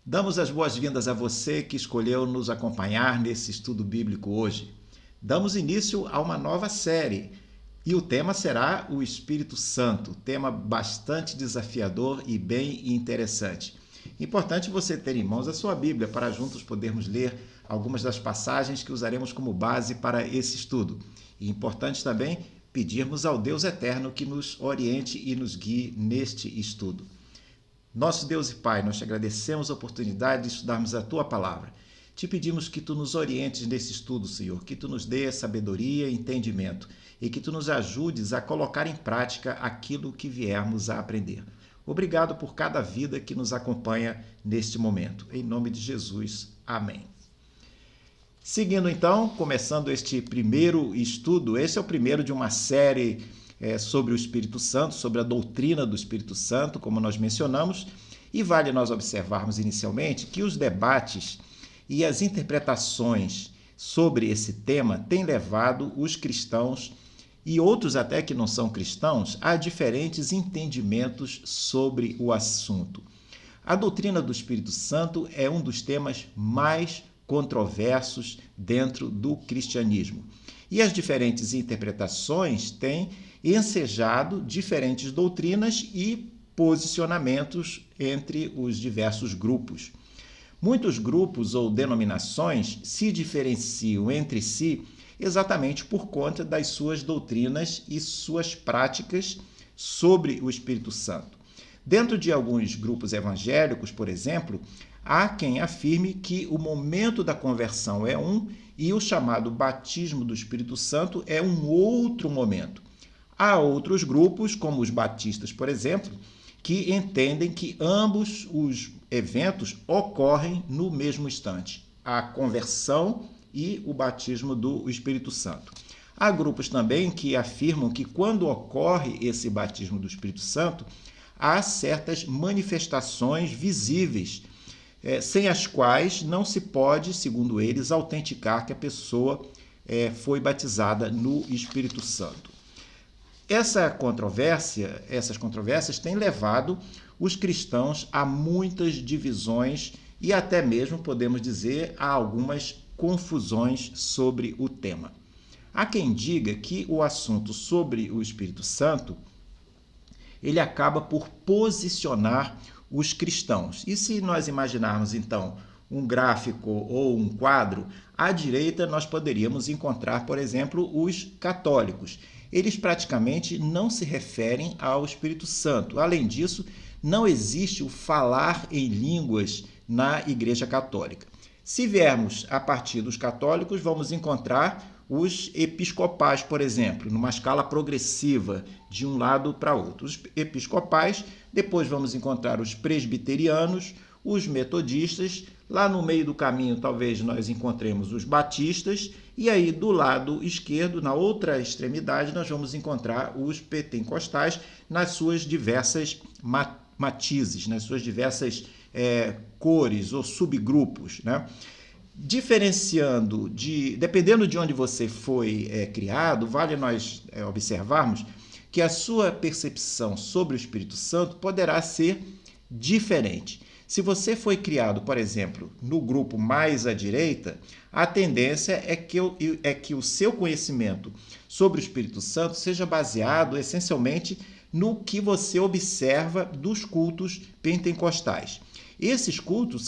Damos as boas-vindas a você que escolheu nos acompanhar nesse estudo bíblico hoje. Damos início a uma nova série e o tema será o Espírito Santo, tema bastante desafiador e bem interessante. Importante você ter em mãos a sua Bíblia para juntos podermos ler algumas das passagens que usaremos como base para esse estudo. E importante também pedirmos ao Deus eterno que nos oriente e nos guie neste estudo. Nosso Deus e Pai, nós te agradecemos a oportunidade de estudarmos a Tua Palavra. Te pedimos que Tu nos orientes nesse estudo, Senhor, que Tu nos dê sabedoria e entendimento e que Tu nos ajudes a colocar em prática aquilo que viermos a aprender. Obrigado por cada vida que nos acompanha neste momento. Em nome de Jesus, amém. Seguindo então, começando este primeiro estudo, esse é o primeiro de uma série sobre o Espírito Santo, sobre a doutrina do Espírito Santo, como nós mencionamos, e vale nós observarmos inicialmente que os debates e as interpretações sobre esse tema têm levado os cristãos e outros até que não são cristãos a diferentes entendimentos sobre o assunto. A doutrina do Espírito Santo é um dos temas mais controversos dentro do cristianismo. E as diferentes interpretações têm ensejado diferentes doutrinas e posicionamentos entre os diversos grupos. Muitos grupos ou denominações se diferenciam entre si exatamente por conta das suas doutrinas e suas práticas sobre o Espírito Santo. Dentro de alguns grupos evangélicos, por exemplo, há quem afirme que o momento da conversão é um e o chamado batismo do Espírito Santo é um outro momento. Há outros grupos, como os batistas, por exemplo, que entendem que ambos os eventos ocorrem no mesmo instante, a conversão e o batismo do Espírito Santo. Há grupos também que afirmam que quando ocorre esse batismo do Espírito Santo, há certas manifestações visíveis, sem as quais não se pode, segundo eles, autenticar que a pessoa foi batizada no Espírito Santo. Essas controvérsias têm levado os cristãos a muitas divisões e até mesmo, podemos dizer, a algumas confusões sobre o tema. Há quem diga que o assunto sobre o Espírito Santo ele acaba por posicionar os cristãos. E se nós imaginarmos, então, um gráfico ou um quadro, à direita nós poderíamos encontrar, por exemplo, os católicos. Eles praticamente não se referem ao Espírito Santo. Além disso, não existe o falar em línguas na Igreja Católica. Se viermos a partir dos católicos, vamos encontrar os episcopais, por exemplo, numa escala progressiva, de um lado para outro. Os episcopais, depois vamos encontrar os presbiterianos, os metodistas, lá no meio do caminho talvez nós encontremos os batistas, e aí do lado esquerdo, na outra extremidade, nós vamos encontrar os pentecostais nas suas diversas matizes, nas suas diversas cores ou subgrupos, né? Dependendo de onde você foi criado, vale nós observarmos que a sua percepção sobre o Espírito Santo poderá ser diferente. Se você foi criado, por exemplo, no grupo mais à direita, a tendência é que o seu conhecimento sobre o Espírito Santo seja baseado essencialmente no que você observa dos cultos pentecostais. Esses cultos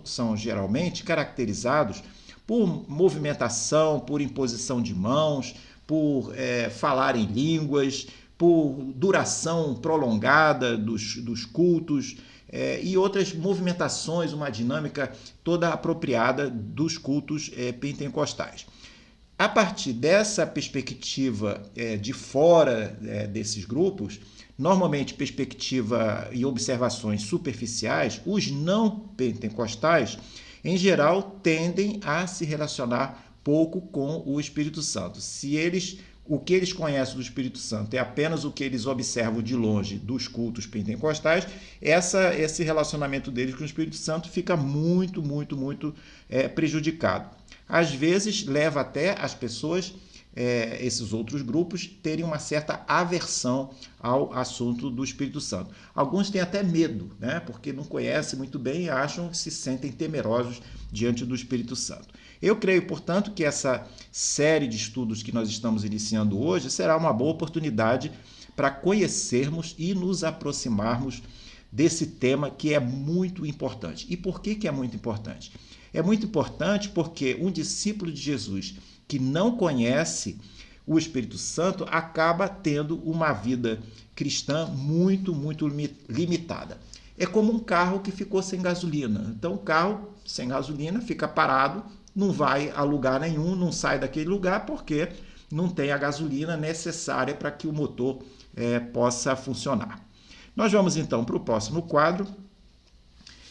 são geralmente caracterizados por movimentação, por imposição de mãos, por falar em línguas, por duração prolongada dos cultos e outras movimentações, uma dinâmica toda apropriada dos cultos pentecostais. A partir dessa perspectiva de fora desses grupos, normalmente perspectiva e observações superficiais, os não pentecostais, em geral, tendem a se relacionar pouco com o Espírito Santo. O que eles conhecem do Espírito Santo é apenas o que eles observam de longe dos cultos pentecostais, esse relacionamento deles com o Espírito Santo fica muito prejudicado. Às vezes, leva até as pessoas esses outros grupos terem uma certa aversão ao assunto do Espírito Santo. Alguns têm até medo, né? Porque não conhecem muito bem e acham que se sentem temerosos diante do Espírito Santo. Eu creio, portanto, que essa série de estudos que nós estamos iniciando hoje será uma boa oportunidade para conhecermos e nos aproximarmos desse tema que é muito importante. E por que é muito importante? É muito importante porque um discípulo de Jesus que não conhece o Espírito Santo acaba tendo uma vida cristã muito limitada. É como um carro que ficou sem gasolina. Então, o carro sem gasolina fica parado, não vai a lugar nenhum, não sai daquele lugar porque não tem a gasolina necessária para que o motor possa funcionar. Nós vamos então para o próximo quadro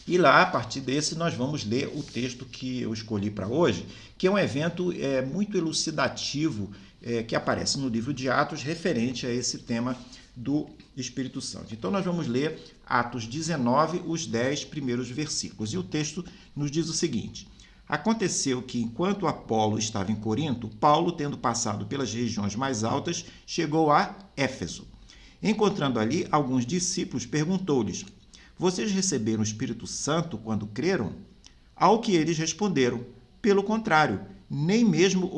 e lá, a partir desse, nós vamos ler o texto que eu escolhi para hoje, que é um evento muito elucidativo que aparece no livro de Atos referente a esse tema do Espírito Santo. Então, nós vamos ler Atos 19, os 10 primeiros versículos. E o texto nos diz o seguinte: Aconteceu que, enquanto Apolo estava em Corinto, Paulo, tendo passado pelas regiões mais altas, chegou a Éfeso. Encontrando ali alguns discípulos, perguntou-lhes: Vocês receberam o Espírito Santo quando creram? Ao que eles responderam: Pelo contrário, nem mesmo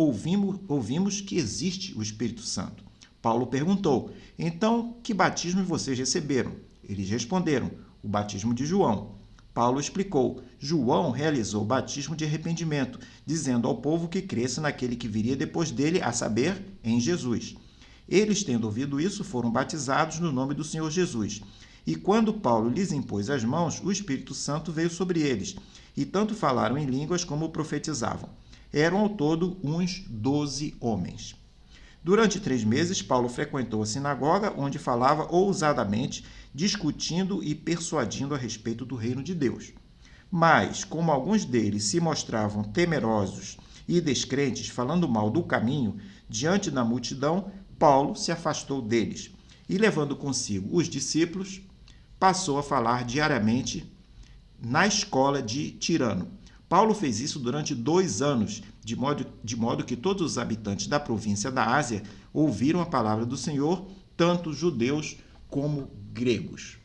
ouvimos que existe o Espírito Santo. Paulo perguntou: Então, que batismo vocês receberam? Eles responderam: O batismo de João. Paulo explicou: João realizou o batismo de arrependimento, dizendo ao povo que cresça naquele que viria depois dele, a saber, em Jesus. Eles, tendo ouvido isso, foram batizados no nome do Senhor Jesus. E quando Paulo lhes impôs as mãos, o Espírito Santo veio sobre eles, e tanto falaram em línguas como profetizavam. Eram ao todo uns 12 homens. Durante 3 meses, Paulo frequentou a sinagoga, onde falava ousadamente, discutindo e persuadindo a respeito do reino de Deus. Mas, como alguns deles se mostravam temerosos e descrentes, falando mal do caminho, diante da multidão, Paulo se afastou deles e, levando consigo os discípulos, passou a falar diariamente na escola de Tirano. Paulo fez isso durante 2 anos, de modo que todos os habitantes da província da Ásia ouviram a palavra do Senhor, tanto judeus como gregos.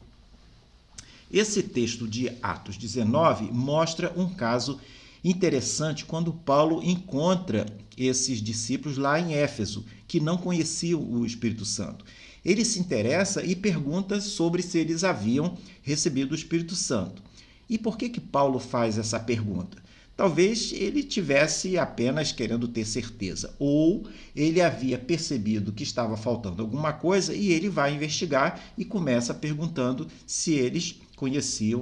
Esse texto de Atos 19 mostra um caso interessante quando Paulo encontra esses discípulos lá em Éfeso, que não conheciam o Espírito Santo. Ele se interessa e pergunta sobre se eles haviam recebido o Espírito Santo. E por que Paulo faz essa pergunta? Talvez ele tivesse apenas querendo ter certeza, ou ele havia percebido que estava faltando alguma coisa e ele vai investigar e começa perguntando se eles conheciam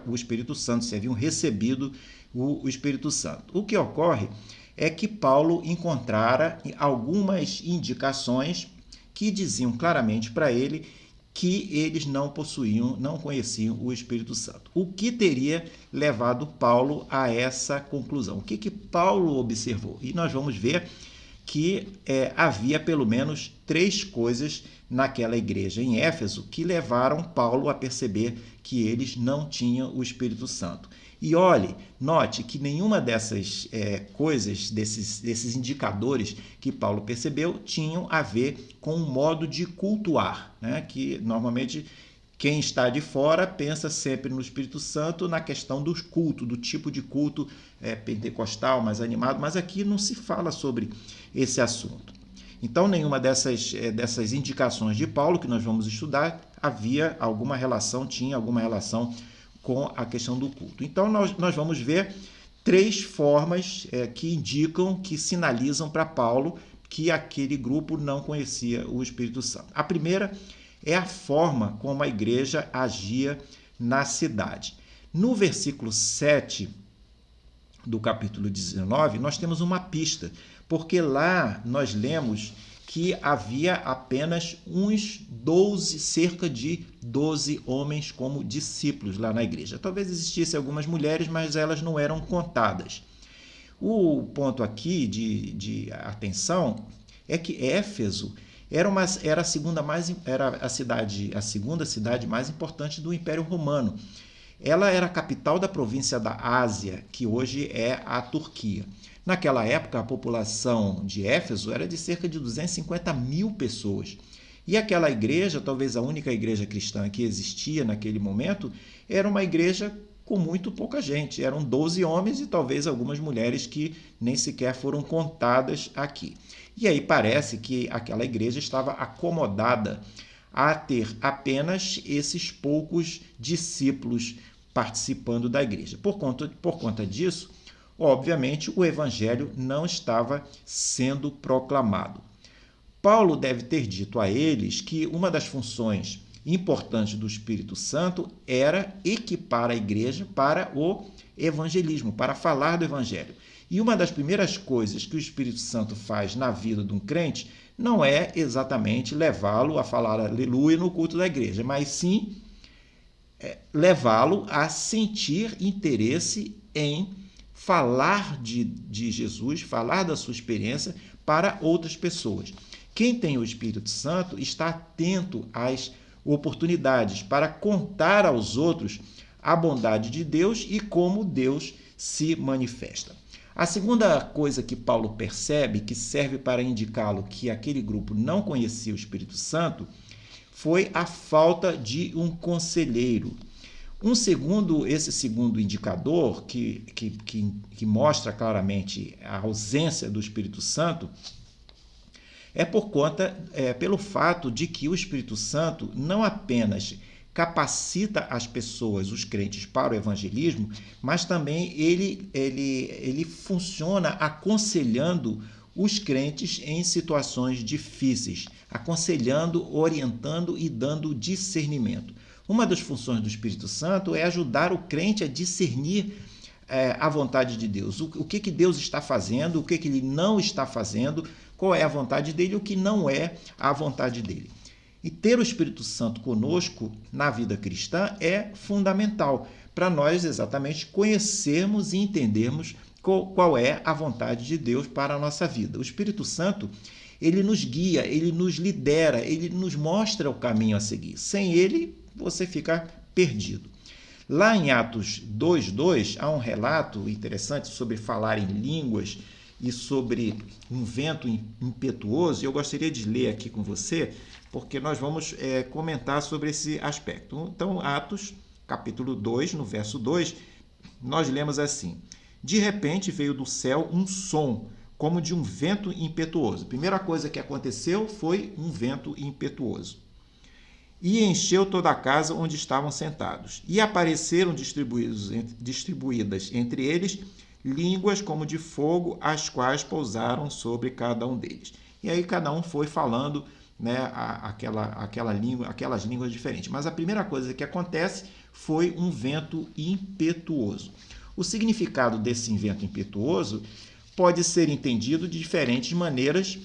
o Espírito Santo, se haviam recebido o Espírito Santo. O que ocorre é que Paulo encontrara algumas indicações que diziam claramente para ele que eles não conheciam o Espírito Santo. O que teria levado Paulo a essa conclusão? O que Paulo observou? E nós vamos ver que havia pelo menos 3 coisas naquela igreja em Éfeso que levaram Paulo a perceber que eles não tinham o Espírito Santo. E note que nenhuma dessas coisas, desses indicadores que Paulo percebeu, tinham a ver com o modo de cultuar, né? Que normalmente quem está de fora pensa sempre no Espírito Santo na questão do culto, do tipo de culto pentecostal, mais animado, mas aqui não se fala sobre esse assunto. Então, nenhuma dessas indicações de Paulo que nós vamos estudar tinha alguma relação com a questão do culto. Então, nós vamos ver 3 formas que indicam, que sinalizam para Paulo que aquele grupo não conhecia o Espírito Santo. A primeira é a forma como a igreja agia na cidade. No versículo 7 do capítulo 19, nós temos uma pista, porque lá nós lemos que havia apenas cerca de 12 homens como discípulos lá na igreja. Talvez existissem algumas mulheres, mas elas não eram contadas. O ponto aqui de atenção é que Éfeso era a segunda cidade mais importante do Império Romano. ela era a capital da província da Ásia, que hoje é a Turquia. Naquela época, a população de Éfeso era de cerca de 250 mil pessoas. E aquela igreja, talvez a única igreja cristã que existia naquele momento, era uma igreja com muito pouca gente. Eram 12 homens e talvez algumas mulheres que nem sequer foram contadas aqui. E aí parece que aquela igreja estava acomodada a ter apenas esses poucos discípulos participando da igreja. Por conta disso, obviamente, o evangelho não estava sendo proclamado. Paulo deve ter dito a eles que uma das funções importantes do Espírito Santo era equipar a igreja para o evangelismo, para falar do evangelho. E uma das primeiras coisas que o Espírito Santo faz na vida de um crente não é exatamente levá-lo a falar aleluia no culto da igreja, mas sim levá-lo a sentir interesse em falar de Jesus, falar da sua experiência para outras pessoas. Quem tem o Espírito Santo está atento às oportunidades para contar aos outros a bondade de Deus e como Deus se manifesta. A segunda coisa que Paulo percebe, que serve para indicá-lo que aquele grupo não conhecia o Espírito Santo, foi a falta de um conselheiro. Esse segundo indicador, que mostra claramente a ausência do Espírito Santo, pelo fato de que o Espírito Santo não apenas capacita as pessoas, os crentes, para o evangelismo, mas também ele funciona aconselhando os crentes em situações difíceis, aconselhando, orientando e dando discernimento. Uma das funções do Espírito Santo é ajudar o crente a discernir a vontade de Deus, o que Deus está fazendo, o que Ele não está fazendo, qual é a vontade dele e o que não é a vontade dele. E ter o Espírito Santo conosco na vida cristã é fundamental para nós exatamente conhecermos e entendermos qual é a vontade de Deus para a nossa vida. O Espírito Santo, ele nos guia, ele nos lidera, ele nos mostra o caminho a seguir. Sem ele, você fica perdido. Lá em Atos 2:2, há um relato interessante sobre falar em línguas e sobre um vento impetuoso. Eu gostaria de ler aqui com você, porque nós vamos comentar sobre esse aspecto. Então, Atos, capítulo 2, no verso 2, nós lemos assim: de repente veio do céu um som, como de um vento impetuoso. A primeira coisa que aconteceu foi um vento impetuoso. E encheu toda a casa onde estavam sentados. E apareceram distribuídas entre eles línguas como de fogo, as quais pousaram sobre cada um deles. E aí cada um foi falando, né, aquelas línguas diferentes. Mas a primeira coisa que acontece foi um vento impetuoso. O significado desse vento impetuoso pode ser entendido de diferentes maneiras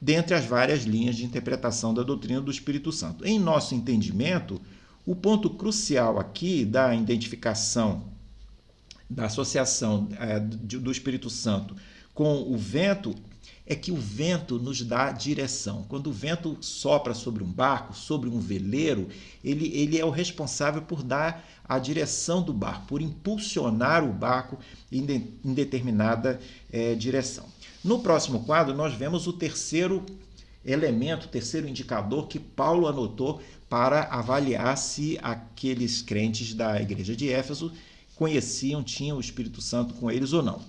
dentre as várias linhas de interpretação da doutrina do Espírito Santo. Em nosso entendimento, o ponto crucial aqui da identificação, da associação do Espírito Santo com o vento, é que o vento nos dá direção. Quando o vento sopra sobre um barco, sobre um veleiro, ele é o responsável por dar a direção do barco, por impulsionar o barco em determinada direção. No próximo quadro, nós vemos o terceiro elemento, o terceiro indicador que Paulo anotou para avaliar se aqueles crentes da igreja de Éfeso tinham o Espírito Santo com eles ou não.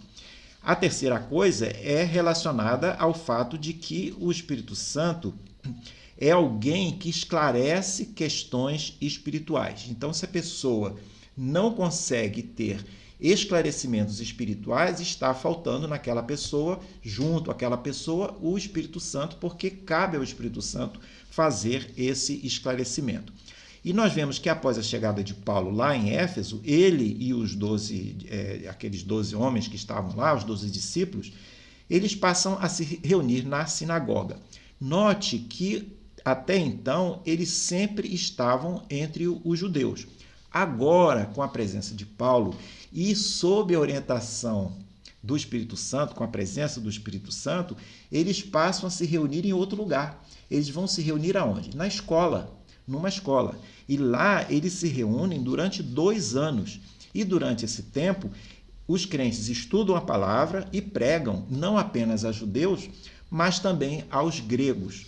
A terceira coisa é relacionada ao fato de que o Espírito Santo é alguém que esclarece questões espirituais. Então, se a pessoa não consegue ter esclarecimentos espirituais, está faltando naquela pessoa, junto àquela pessoa, o Espírito Santo, porque cabe ao Espírito Santo fazer esse esclarecimento. E nós vemos que após a chegada de Paulo lá em Éfeso, ele e os aqueles 12 homens que estavam lá, os 12 discípulos, eles passam a se reunir na sinagoga. Note que até então eles sempre estavam entre os judeus. Agora, com a presença de Paulo e sob a orientação do Espírito Santo, com a presença do Espírito Santo, eles passam a se reunir em outro lugar. Eles vão se reunir aonde? Na escola. numa escola. E lá eles se reúnem durante 2 anos. E durante esse tempo, os crentes estudam a palavra e pregam não apenas a judeus, mas também aos gregos.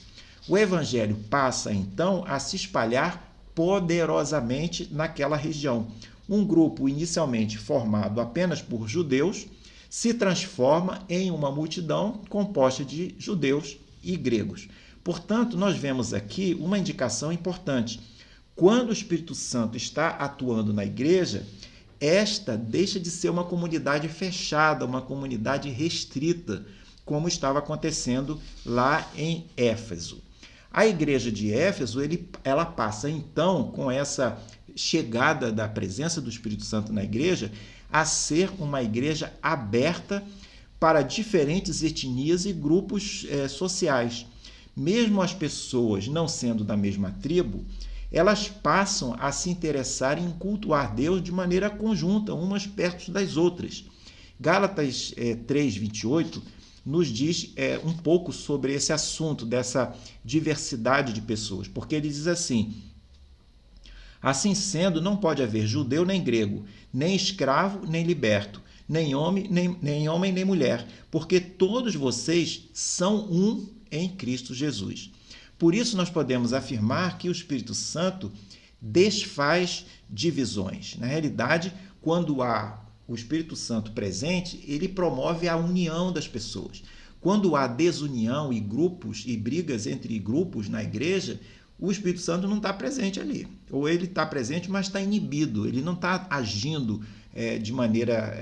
O evangelho passa, então, a se espalhar poderosamente naquela região. Um grupo inicialmente formado apenas por judeus se transforma em uma multidão composta de judeus e gregos. Portanto, nós vemos aqui uma indicação importante. Quando o Espírito Santo está atuando na igreja, esta deixa de ser uma comunidade fechada, uma comunidade restrita, como estava acontecendo lá em Éfeso. A igreja de Éfeso, ela passa então, com essa chegada da presença do Espírito Santo na igreja, a ser uma igreja aberta para diferentes etnias e grupos sociais. Mesmo as pessoas não sendo da mesma tribo, elas passam a se interessar em cultuar Deus de maneira conjunta, umas perto das outras. Gálatas 3:28 nos diz um pouco sobre esse assunto, dessa diversidade de pessoas, porque ele diz assim: assim sendo, não pode haver judeu nem grego, nem escravo nem liberto, nem homem nem mulher, porque todos vocês são um em Cristo Jesus. Por isso nós podemos afirmar que o Espírito Santo desfaz divisões. Na realidade, quando há o Espírito Santo presente, ele promove a união das pessoas. Quando há desunião e grupos e brigas entre grupos na igreja, o Espírito Santo não está presente ali. Ou ele está presente, mas está inibido, ele não está agindo de maneira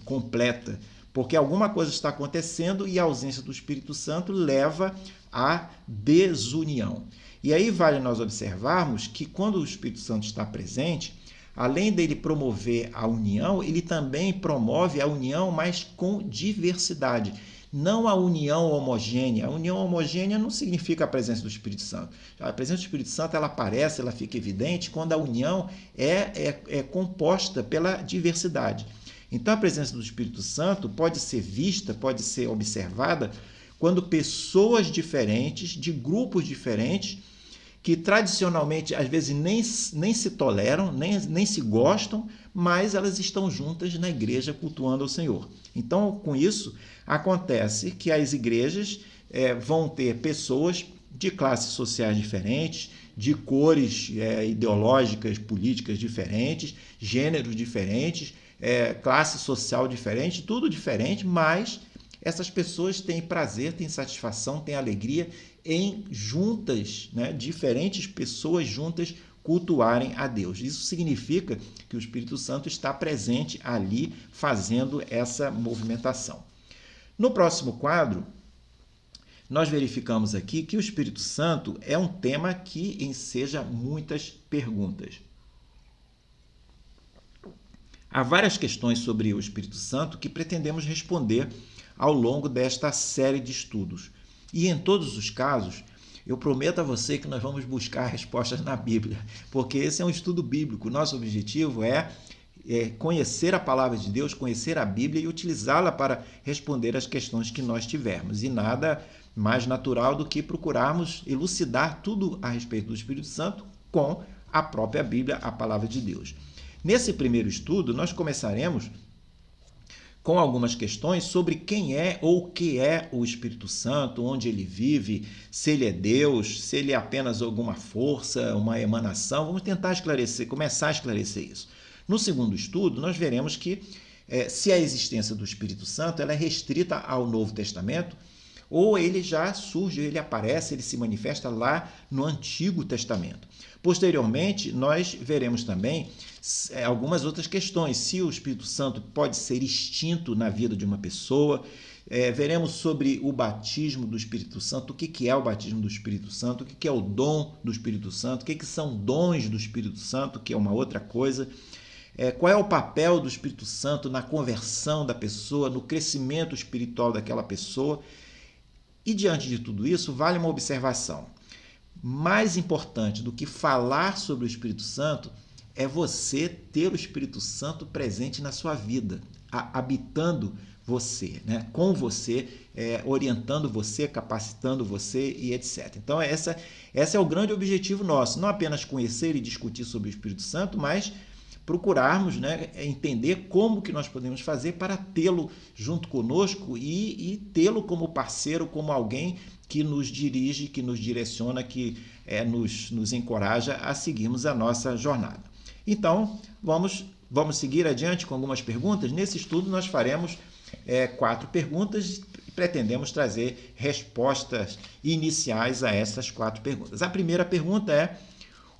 completa, porque alguma coisa está acontecendo e a ausência do Espírito Santo leva à desunião. E aí vale nós observarmos que quando o Espírito Santo está presente, além dele promover a união, ele também promove a união, mas com diversidade. Não a união homogênea. A união homogênea não significa a presença do Espírito Santo. A presença do Espírito Santo ela aparece, ela fica evidente quando a união é composta pela diversidade. Então, a presença do Espírito Santo pode ser vista, pode ser observada quando pessoas diferentes, de grupos diferentes, que tradicionalmente, às vezes, nem se toleram, nem se gostam, mas elas estão juntas na igreja cultuando ao Senhor. Então, com isso, acontece que as igrejas vão ter pessoas de classes sociais diferentes, de cores ideológicas, políticas diferentes, gêneros diferentes, classe social diferente, tudo diferente, mas essas pessoas têm prazer, têm satisfação, têm alegria em juntas, diferentes pessoas juntas cultuarem a Deus. Isso significa que o Espírito Santo está presente ali fazendo essa movimentação. No próximo quadro, nós verificamos aqui que o Espírito Santo é um tema que enseja muitas perguntas. Há várias questões sobre o Espírito Santo que pretendemos responder ao longo desta série de estudos. E em todos os casos, eu prometo a você que nós vamos buscar respostas na Bíblia, porque esse é um estudo bíblico. Nosso objetivo é conhecer a palavra de Deus, conhecer a Bíblia e utilizá-la para responder às questões que nós tivermos. E nada mais natural do que procurarmos elucidar tudo a respeito do Espírito Santo com a própria Bíblia, a palavra de Deus. Nesse primeiro estudo, nós começaremos com algumas questões sobre quem é ou o que é o Espírito Santo, onde ele vive, se ele é Deus, se ele é apenas alguma força, uma emanação. Vamos tentar começar a esclarecer isso. No segundo estudo, nós veremos que se a existência do Espírito Santo ela é restrita ao Novo Testamento, ou ele já surge, ele aparece, ele se manifesta lá no Antigo Testamento. Posteriormente, nós veremos também algumas outras questões. Se o Espírito Santo pode ser extinto na vida de uma pessoa, veremos sobre o batismo do Espírito Santo, o que é o batismo do Espírito Santo, o que é o dom do Espírito Santo, o que são dons do Espírito Santo, que é uma outra coisa. Qual é o papel do Espírito Santo na conversão da pessoa, no crescimento espiritual daquela pessoa. E diante de tudo isso, vale uma observação. Mais importante do que falar sobre o Espírito Santo é você ter o Espírito Santo presente na sua vida, habitando você, né? Com você, orientando você, capacitando você e etc. Então, esse é o grande objetivo nosso, não apenas conhecer e discutir sobre o Espírito Santo, mas procurarmos, né, entender como que nós podemos fazer para tê-lo junto conosco e tê-lo como parceiro, como alguém que nos dirige, que nos direciona, que nos encoraja a seguirmos a nossa jornada. Então, vamos seguir adiante com algumas perguntas. Nesse estudo, nós faremos 4 perguntas e pretendemos trazer respostas iniciais a essas 4 perguntas. A primeira pergunta é: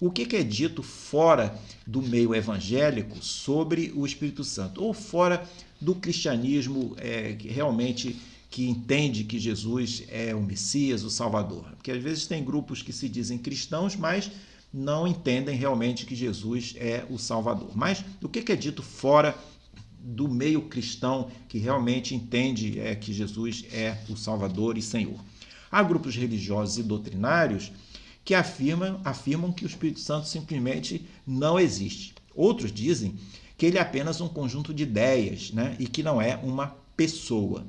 o que é dito fora do meio evangélico sobre o Espírito Santo? Ou fora do cristianismo realmente que entende que Jesus é o Messias, o Salvador? Porque às vezes tem grupos que se dizem cristãos, mas não entendem realmente que Jesus é o Salvador. Mas o que é dito fora do meio cristão que realmente entende que Jesus é o Salvador e Senhor? Há grupos religiosos e doutrinários que afirmam que o Espírito Santo simplesmente não existe. Outros dizem que ele é apenas um conjunto de ideias, né, e que não é uma pessoa.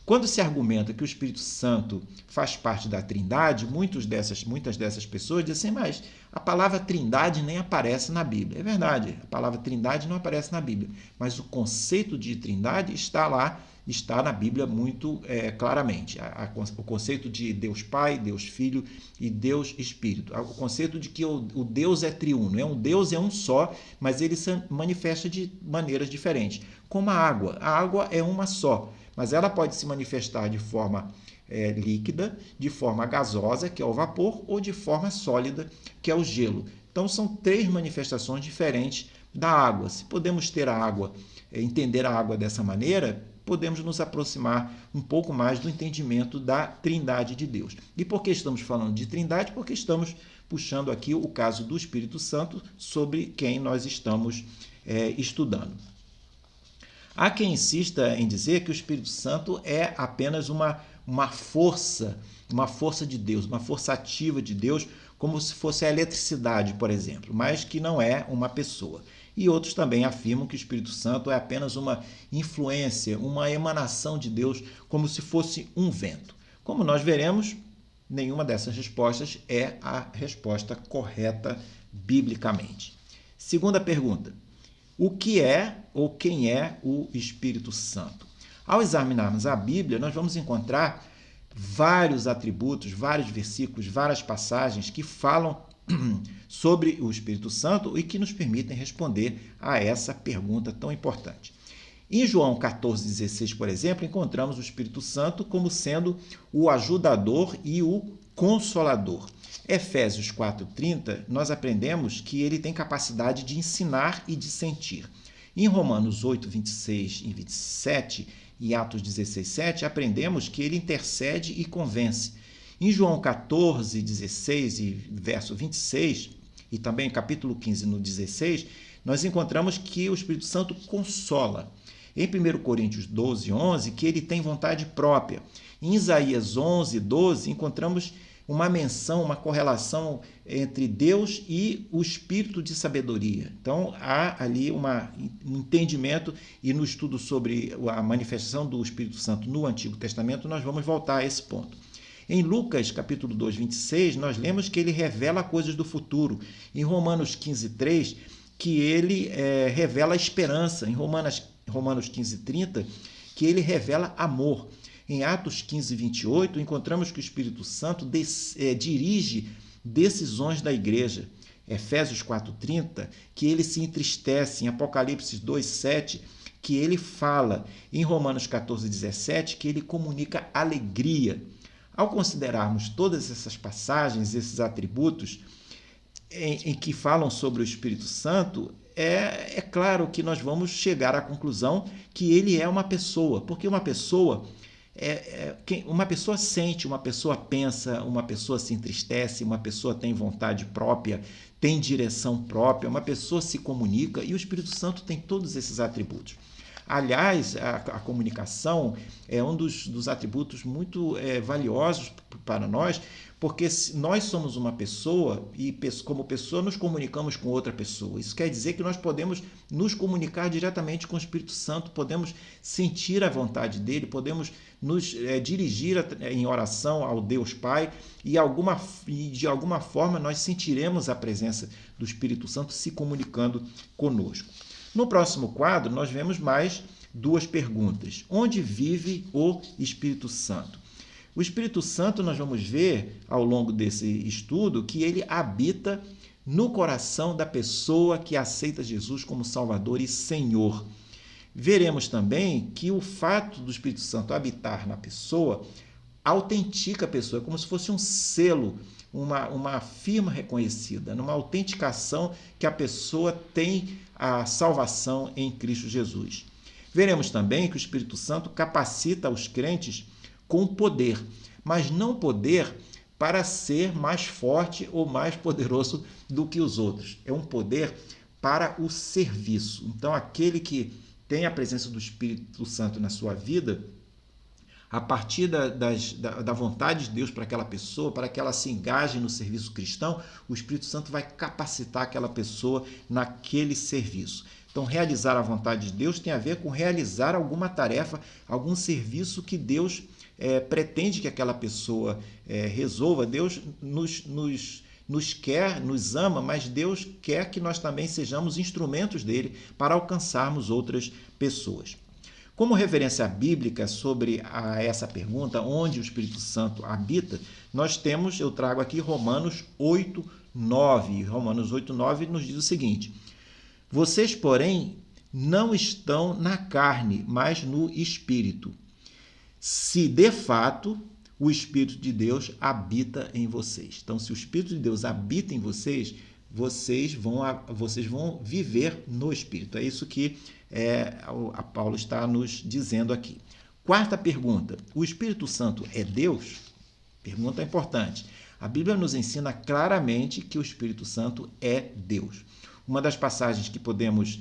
Quando se argumenta que o Espírito Santo faz parte da Trindade, muitas dessas pessoas dizem assim, mas a palavra Trindade nem aparece na Bíblia. É verdade, a palavra Trindade não aparece na Bíblia, mas o conceito de Trindade está lá, está na Bíblia muito claramente. O conceito de Deus Pai, Deus Filho e Deus Espírito. O conceito de que o Deus é triuno. Deus é um só, mas ele se manifesta de maneiras diferentes. Como a água. A água é uma só, mas ela pode se manifestar de forma líquida, de forma gasosa, que é o vapor, ou de forma sólida, que é o gelo. Então, são 3 manifestações diferentes da água. Se podemos ter a água, entender a água dessa maneira, podemos nos aproximar um pouco mais do entendimento da Trindade de Deus. E por que estamos falando de Trindade? Porque estamos puxando aqui o caso do Espírito Santo, sobre quem nós estamos estudando. Há quem insista em dizer que o Espírito Santo é apenas uma força de Deus, uma força ativa de Deus, como se fosse a eletricidade, por exemplo, mas que não é uma pessoa. E outros também afirmam que o Espírito Santo é apenas uma influência, uma emanação de Deus, como se fosse um vento. Como nós veremos, nenhuma dessas respostas é a resposta correta biblicamente. Segunda pergunta: o que é ou quem é o Espírito Santo? Ao examinarmos a Bíblia, nós vamos encontrar vários atributos, vários versículos, várias passagens que falam sobre o Espírito Santo e que nos permitem responder a essa pergunta tão importante. Em João 14,16, por exemplo, encontramos o Espírito Santo como sendo o ajudador e o consolador. Efésios 4,30, nós aprendemos que ele tem capacidade de ensinar e de sentir. Em Romanos 8, 26 e 27 e Atos 16, 7, aprendemos que ele intercede e convence. Em João 14, 16 e verso 26, e também capítulo 15, no 16, nós encontramos que o Espírito Santo consola. Em 1 Coríntios 12, 11, que ele tem vontade própria. Em Isaías 11, 12, encontramos uma menção, uma correlação entre Deus e o espírito de sabedoria. Então, há ali um entendimento, e no estudo sobre a manifestação do Espírito Santo no Antigo Testamento, nós vamos voltar a esse ponto. Em Lucas, capítulo 2, 26, nós lemos que ele revela coisas do futuro. Em Romanos 15, 3, que ele revela a esperança. Em Romanos 15, 30, que ele revela amor. Em Atos 15, 28, encontramos que o Espírito Santo dirige decisões da igreja. Efésios 4, 30, que ele se entristece. Em Apocalipse 2, 7, que ele fala. Em Romanos 14, 17, que ele comunica alegria. Ao considerarmos todas essas passagens, esses atributos em que falam sobre o Espírito Santo, é claro que nós vamos chegar à conclusão que ele é uma pessoa, porque uma pessoa sente, uma pessoa pensa, uma pessoa se entristece, uma pessoa tem vontade própria, tem direção própria, uma pessoa se comunica, e o Espírito Santo tem todos esses atributos. Aliás, a comunicação é um dos atributos muito valiosos para nós, porque nós somos uma pessoa e, como pessoa, nos comunicamos com outra pessoa. Isso quer dizer que nós podemos nos comunicar diretamente com o Espírito Santo, podemos sentir a vontade dele, podemos nos dirigir em oração ao Deus Pai e de alguma forma nós sentiremos a presença do Espírito Santo se comunicando conosco. No próximo quadro, nós vemos mais duas perguntas. Onde vive o Espírito Santo? O Espírito Santo, nós vamos ver ao longo desse estudo que ele habita no coração da pessoa que aceita Jesus como Salvador e Senhor. Veremos também que o fato do Espírito Santo habitar na pessoa autentica a pessoa, é como se fosse um selo, uma firma reconhecida, numa autenticação que a pessoa tem a salvação em Cristo Jesus. Veremos também que o Espírito Santo capacita os crentes com poder, mas não poder para ser mais forte ou mais poderoso do que os outros. É um poder para o serviço. Então, aquele que tem a presença do Espírito Santo na sua vida, a partir da vontade de Deus para aquela pessoa, para que ela se engaje no serviço cristão, o Espírito Santo vai capacitar aquela pessoa naquele serviço. Então, realizar a vontade de Deus tem a ver com realizar alguma tarefa, algum serviço que Deus pretende que aquela pessoa resolva. Deus nos quer, nos ama, mas Deus quer que nós também sejamos instrumentos dele para alcançarmos outras pessoas. Como referência bíblica sobre essa pergunta, onde o Espírito Santo habita, eu trago aqui Romanos 8:9. Romanos 8:9 nos diz o seguinte: vocês, porém, não estão na carne, mas no Espírito, se de fato o Espírito de Deus habita em vocês. Então, se o Espírito de Deus habita em vocês, vocês vão viver no Espírito. É isso que a Paulo está nos dizendo aqui. Quarta pergunta: o Espírito Santo é Deus? Pergunta importante. A Bíblia nos ensina claramente que o Espírito Santo é Deus. Uma das passagens que podemos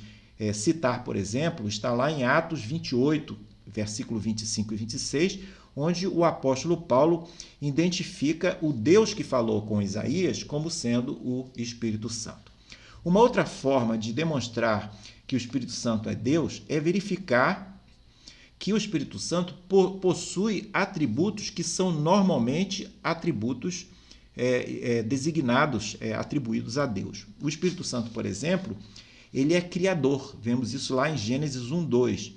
citar, por exemplo, está lá em Atos 28, versículo 25 e 26, onde o apóstolo Paulo identifica o Deus que falou com Isaías como sendo o Espírito Santo. Uma outra forma de demonstrar que o Espírito Santo é Deus é verificar que o Espírito Santo possui atributos que são normalmente atributos designados, atribuídos a Deus. O Espírito Santo, por exemplo, ele é criador. Vemos isso lá em Gênesis 1:2.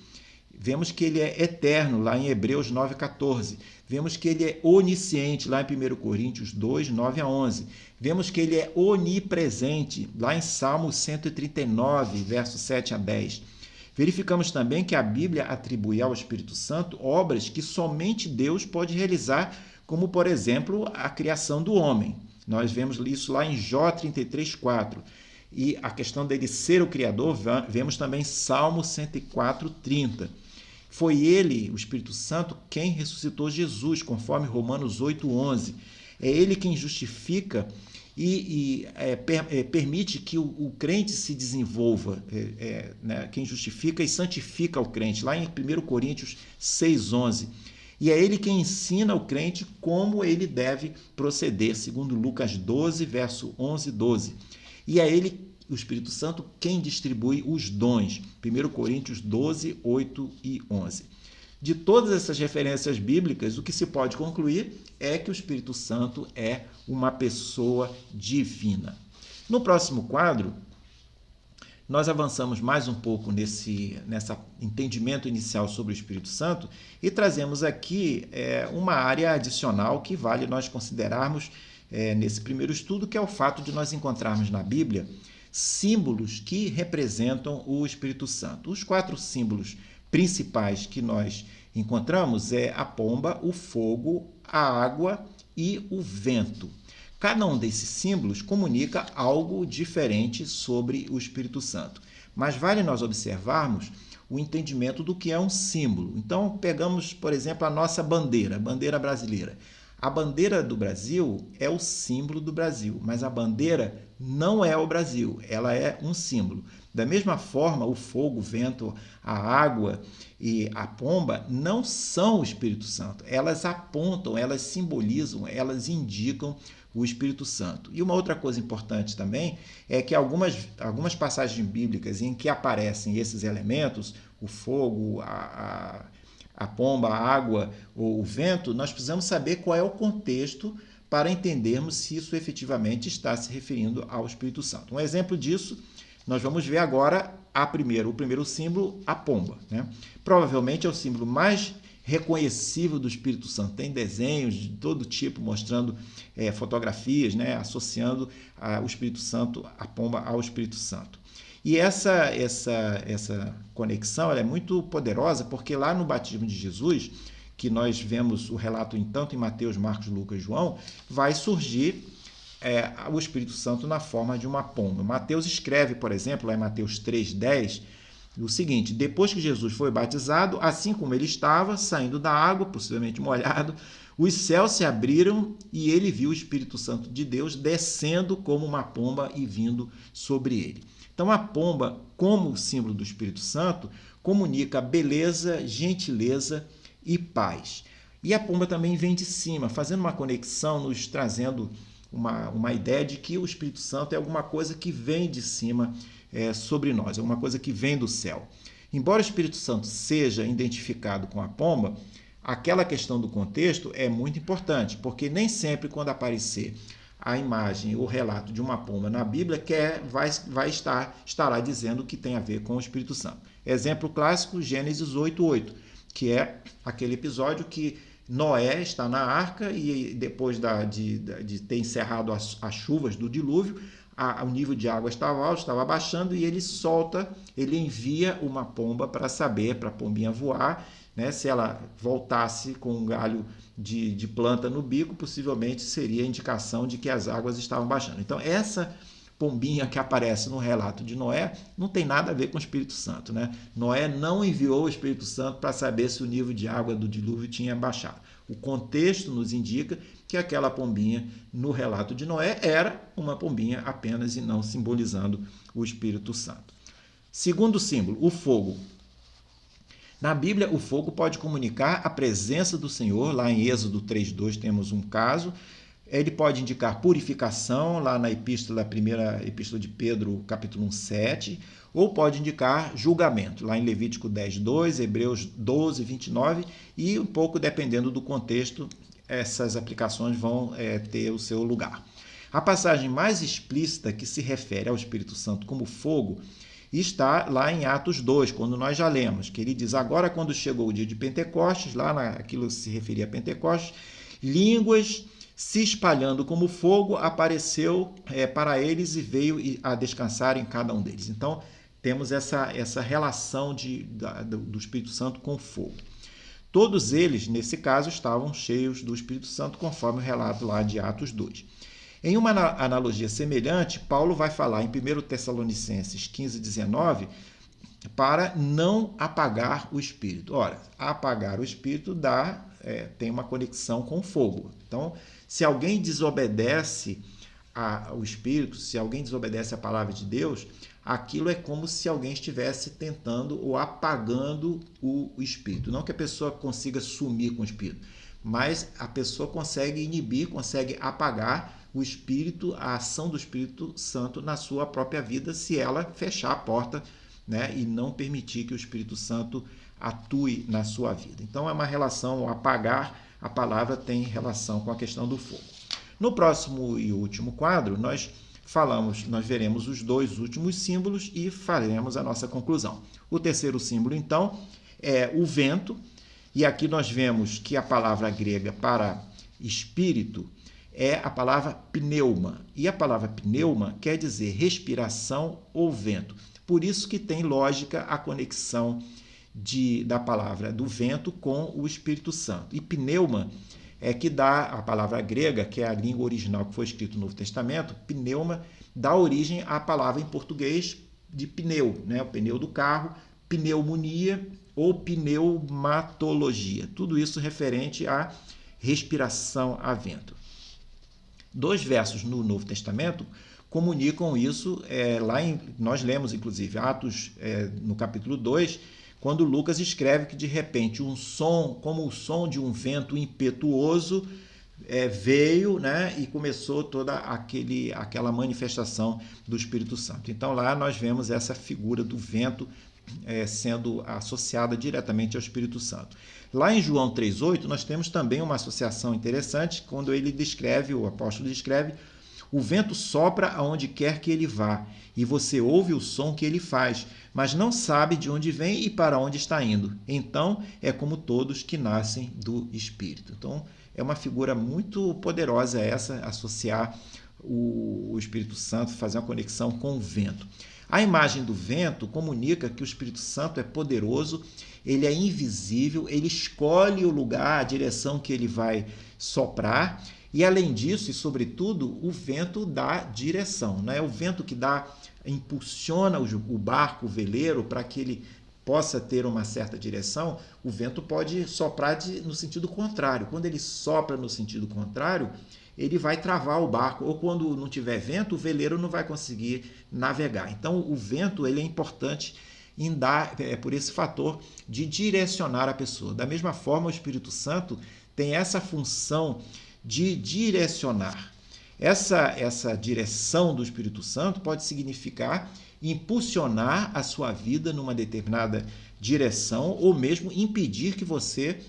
Vemos que ele é eterno, lá em Hebreus 9:14. Vemos que ele é onisciente, lá em 1 Coríntios 2:9-11. Vemos que ele é onipresente, lá em Salmos 139, versos 7-10. Verificamos também que a Bíblia atribui ao Espírito Santo obras que somente Deus pode realizar, como, por exemplo, a criação do homem. Nós vemos isso lá em Jó 33:4. E a questão dele ser o Criador, vemos também Salmo 104:30. Foi ele, o Espírito Santo, quem ressuscitou Jesus, conforme Romanos 8:11. É ele quem justifica e permite que o crente se desenvolva, quem justifica e santifica o crente, lá em 1 Coríntios 6:11. E é ele quem ensina o crente como ele deve proceder, segundo Lucas 12, verso 11 e 12. E é ele, o Espírito Santo, quem distribui os dons. 1 Coríntios 12, 8 e 11. De todas essas referências bíblicas, o que se pode concluir é que o Espírito Santo é uma pessoa divina. No próximo quadro, nós avançamos mais um pouco nesse entendimento inicial sobre o Espírito Santo e trazemos aqui uma área adicional que vale nós considerarmos nesse primeiro estudo, que é o fato de nós encontrarmos na Bíblia símbolos que representam o Espírito Santo. Os 4 símbolos principais que nós encontramos é a pomba, o fogo, a água e o vento. Cada um desses símbolos comunica algo diferente sobre o Espírito Santo, mas vale nós observarmos o entendimento do que é um símbolo. Então, pegamos, por exemplo, a nossa bandeira, a bandeira brasileira. A bandeira do Brasil é o símbolo do Brasil, mas a bandeira não é o Brasil, ela é um símbolo. Da mesma forma, o fogo, o vento, a água e a pomba não são o Espírito Santo. Elas apontam, elas simbolizam, elas indicam o Espírito Santo. E uma outra coisa importante também é que algumas passagens bíblicas em que aparecem esses elementos, o fogo, a pomba, a água ou o vento, nós precisamos saber qual é o contexto para entendermos se isso efetivamente está se referindo ao Espírito Santo. Um exemplo disso, nós vamos ver agora o primeiro símbolo, a pomba, né? Provavelmente é o símbolo mais reconhecível do Espírito Santo. Tem desenhos de todo tipo mostrando fotografias, né, associando o Espírito Santo, a pomba ao Espírito Santo. E essa conexão ela é muito poderosa porque lá no batismo de Jesus, que nós vemos o relato tanto em Mateus, Marcos, Lucas e João, vai surgir o Espírito Santo na forma de uma pomba. Mateus escreve, por exemplo, lá em Mateus 3,10, o seguinte: depois que Jesus foi batizado, assim como ele estava, saindo da água, possivelmente molhado, os céus se abriram e ele viu o Espírito Santo de Deus descendo como uma pomba e vindo sobre ele. Então, a pomba, como símbolo do Espírito Santo, comunica beleza, gentileza e paz. E a pomba também vem de cima, fazendo uma conexão, nos trazendo uma ideia de que o Espírito Santo é alguma coisa que vem de cima sobre nós, é alguma coisa que vem do céu. Embora o Espírito Santo seja identificado com a pomba, aquela questão do contexto é muito importante, porque nem sempre quando aparecer a imagem, o relato de uma pomba na Bíblia, estará dizendo que tem a ver com o Espírito Santo. Exemplo clássico, Gênesis 8:8, que é aquele episódio que Noé está na arca e depois de ter encerrado as chuvas do dilúvio, o nível de água estava alto, estava baixando, e ele envia uma pomba para saber, para a pombinha voar, né? Se ela voltasse com um galho de planta no bico, possivelmente seria indicação de que as águas estavam baixando. Então, essa pombinha que aparece no relato de Noé não tem nada a ver com o Espírito Santo, né? Noé não enviou o Espírito Santo para saber se o nível de água do dilúvio tinha baixado. O contexto nos indica que aquela pombinha no relato de Noé era uma pombinha apenas e não simbolizando o Espírito Santo. Segundo símbolo, o fogo. Na Bíblia, o fogo pode comunicar a presença do Senhor. Lá em Êxodo 3:2 temos um caso. Ele pode indicar purificação, lá na primeira epístola de Pedro, capítulo 1:7, ou pode indicar julgamento, lá em Levítico 10:2, Hebreus 12:29, e um pouco dependendo do contexto, essas aplicações vão ter o seu lugar. A passagem mais explícita que se refere ao Espírito Santo como fogo está lá em Atos 2, quando nós já lemos, que ele diz: agora quando chegou o dia de Pentecostes, aquilo se referia a Pentecostes, línguas se espalhando como fogo apareceu para eles e veio a descansar em cada um deles. Então, temos essa relação do Espírito Santo com fogo. Todos eles, nesse caso, estavam cheios do Espírito Santo, conforme o relato lá de Atos 2. Em uma analogia semelhante, Paulo vai falar em 1 Tessalonicenses 15:19 para não apagar o Espírito. Ora, apagar o Espírito tem uma conexão com o fogo. Então, se alguém desobedece ao Espírito, se alguém desobedece à palavra de Deus, aquilo é como se alguém estivesse tentando ou apagando o Espírito. Não que a pessoa consiga sumir com o Espírito, mas a pessoa consegue inibir, consegue apagar o Espírito, a ação do Espírito Santo na sua própria vida, se ela fechar a porta, né, e não permitir que o Espírito Santo atue na sua vida. Então, é uma relação, apagar a palavra tem relação com a questão do fogo. No próximo e último quadro, nós veremos os dois últimos símbolos e faremos a nossa conclusão. O terceiro símbolo, então, é o vento, e aqui nós vemos que a palavra grega para espírito é a palavra pneuma, e a palavra pneuma quer dizer respiração ou vento. Por isso que tem lógica a conexão da palavra do vento com o Espírito Santo. E pneuma é que dá a palavra grega, que é a língua original que foi escrito no Novo Testamento, pneuma, dá origem à palavra em português de pneu, né? O pneu do carro, pneumonia ou pneumatologia. Tudo isso referente a respiração a vento. 2 versos no Novo Testamento comunicam isso. Nós lemos, inclusive, Atos, no capítulo 2, quando Lucas escreve que, de repente, um som, como o som de um vento impetuoso, veio, né, e começou toda aquela manifestação do Espírito Santo. Então, lá nós vemos essa figura do vento sendo associada diretamente ao Espírito Santo. Lá em João 3,8, nós temos também uma associação interessante, quando o apóstolo descreve: o vento sopra aonde quer que ele vá, e você ouve o som que ele faz, mas não sabe de onde vem e para onde está indo. Então, é como todos que nascem do Espírito. Então, é uma figura muito poderosa essa, associar o Espírito Santo, fazer uma conexão com o vento. A imagem do vento comunica que o Espírito Santo é poderoso, ele é invisível, ele escolhe o lugar, a direção que ele vai soprar, e além disso, e sobretudo, o vento dá direção, né? O vento que impulsiona o barco, o veleiro, para que ele possa ter uma certa direção. O vento pode soprar no sentido contrário. Quando ele sopra no sentido contrário, ele vai travar o barco, ou quando não tiver vento, o veleiro não vai conseguir navegar. Então, o vento ele é importante por esse fator de direcionar a pessoa. Da mesma forma, o Espírito Santo tem essa função de direcionar. Essa direção do Espírito Santo pode significar impulsionar a sua vida numa determinada direção, ou mesmo impedir que você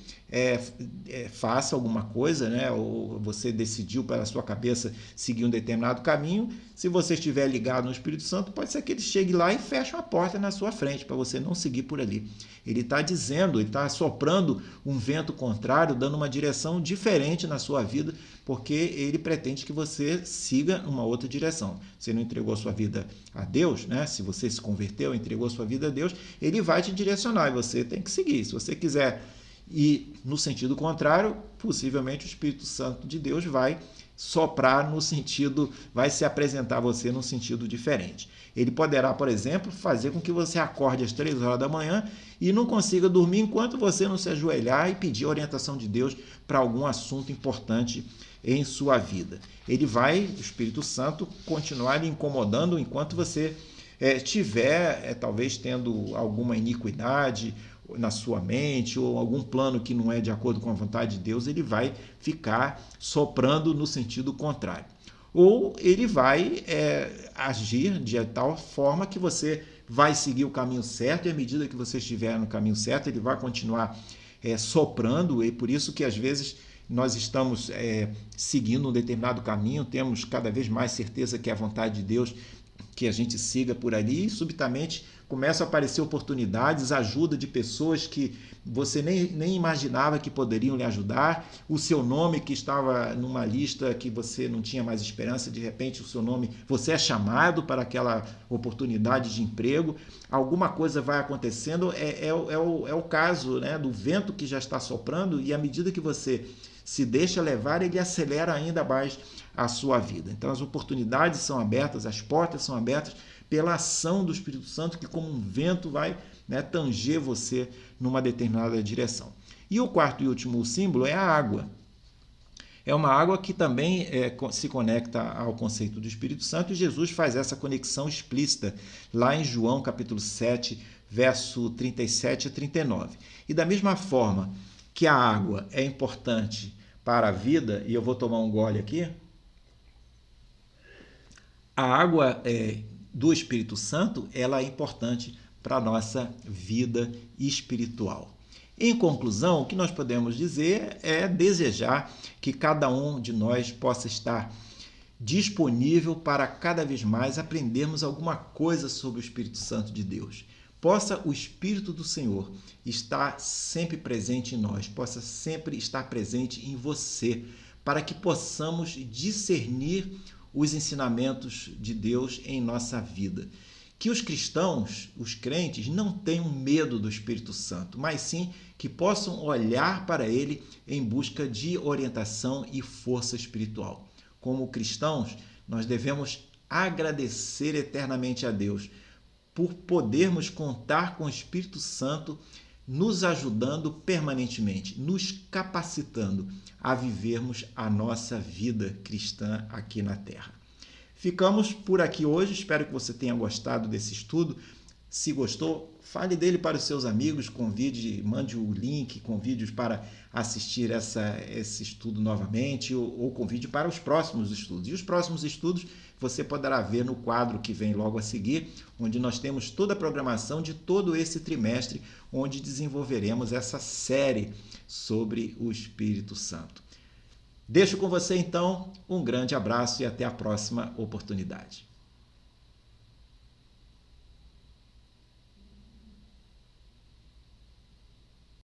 faça alguma coisa, né? Ou você decidiu pela sua cabeça seguir um determinado caminho. Se você estiver ligado no Espírito Santo, pode ser que ele chegue lá e feche uma porta na sua frente para você não seguir por ali. Ele está dizendo, ele está soprando um vento contrário, dando uma direção diferente na sua vida, porque ele pretende que você siga uma outra direção. Você não entregou a sua vida a Deus, né? Se você se converteu, entregou a sua vida a Deus, ele vai te direcionar e você tem que seguir. Se você quiser ir no sentido contrário, possivelmente o Espírito Santo de Deus vai soprar vai se apresentar a você num sentido diferente. Ele poderá, por exemplo, fazer com que você acorde às 3 horas da manhã e não consiga dormir enquanto você não se ajoelhar e pedir a orientação de Deus para algum assunto importante em sua vida. O Espírito Santo, continuar lhe incomodando enquanto você estiver talvez tendo alguma iniquidade na sua mente, ou algum plano que não é de acordo com a vontade de Deus, ele vai ficar soprando no sentido contrário. Ou ele vai agir de tal forma que você vai seguir o caminho certo, e à medida que você estiver no caminho certo, ele vai continuar soprando, e por isso que às vezes nós estamos seguindo um determinado caminho, temos cada vez mais certeza que é a vontade de Deus que a gente siga por ali, e subitamente começam a aparecer oportunidades, ajuda de pessoas que você nem imaginava que poderiam lhe ajudar, o seu nome que estava numa lista que você não tinha mais esperança, de repente o seu nome, você é chamado para aquela oportunidade de emprego, alguma coisa vai acontecendo, é o caso, né, do vento que já está soprando, e à medida que você se deixa levar, ele acelera ainda mais a sua vida. Então as oportunidades são abertas, as portas são abertas pela ação do Espírito Santo, que como um vento vai tanger você numa determinada direção. E o quarto e último símbolo é a água. É uma água que também se conecta ao conceito do Espírito Santo, e Jesus faz essa conexão explícita lá em João capítulo 7, verso 37 a 39. E da mesma forma que a água é importante para a vida, e eu vou tomar um gole aqui, a água do Espírito Santo, ela é importante para a nossa vida espiritual. Em conclusão, o que nós podemos dizer é desejar que cada um de nós possa estar disponível para cada vez mais aprendermos alguma coisa sobre o Espírito Santo de Deus. Possa o Espírito do Senhor estar sempre presente em nós, possa sempre estar presente em você, para que possamos discernir os ensinamentos de Deus em nossa vida. Que os cristãos, os crentes, não tenham medo do Espírito Santo, mas sim que possam olhar para ele em busca de orientação e força espiritual. Como cristãos, nós devemos agradecer eternamente a Deus por podermos contar com o Espírito Santo nos ajudando permanentemente, nos capacitando a vivermos a nossa vida cristã aqui na Terra. Ficamos por aqui hoje, espero que você tenha gostado desse estudo. Se gostou, fale dele para os seus amigos, convide, mande o link, convide-os para assistir esse estudo novamente ou convide para os próximos estudos. E os próximos estudos você poderá ver no quadro que vem logo a seguir, onde nós temos toda a programação de todo esse trimestre, onde desenvolveremos essa série sobre o Espírito Santo. Deixo com você, então, um grande abraço e até a próxima oportunidade.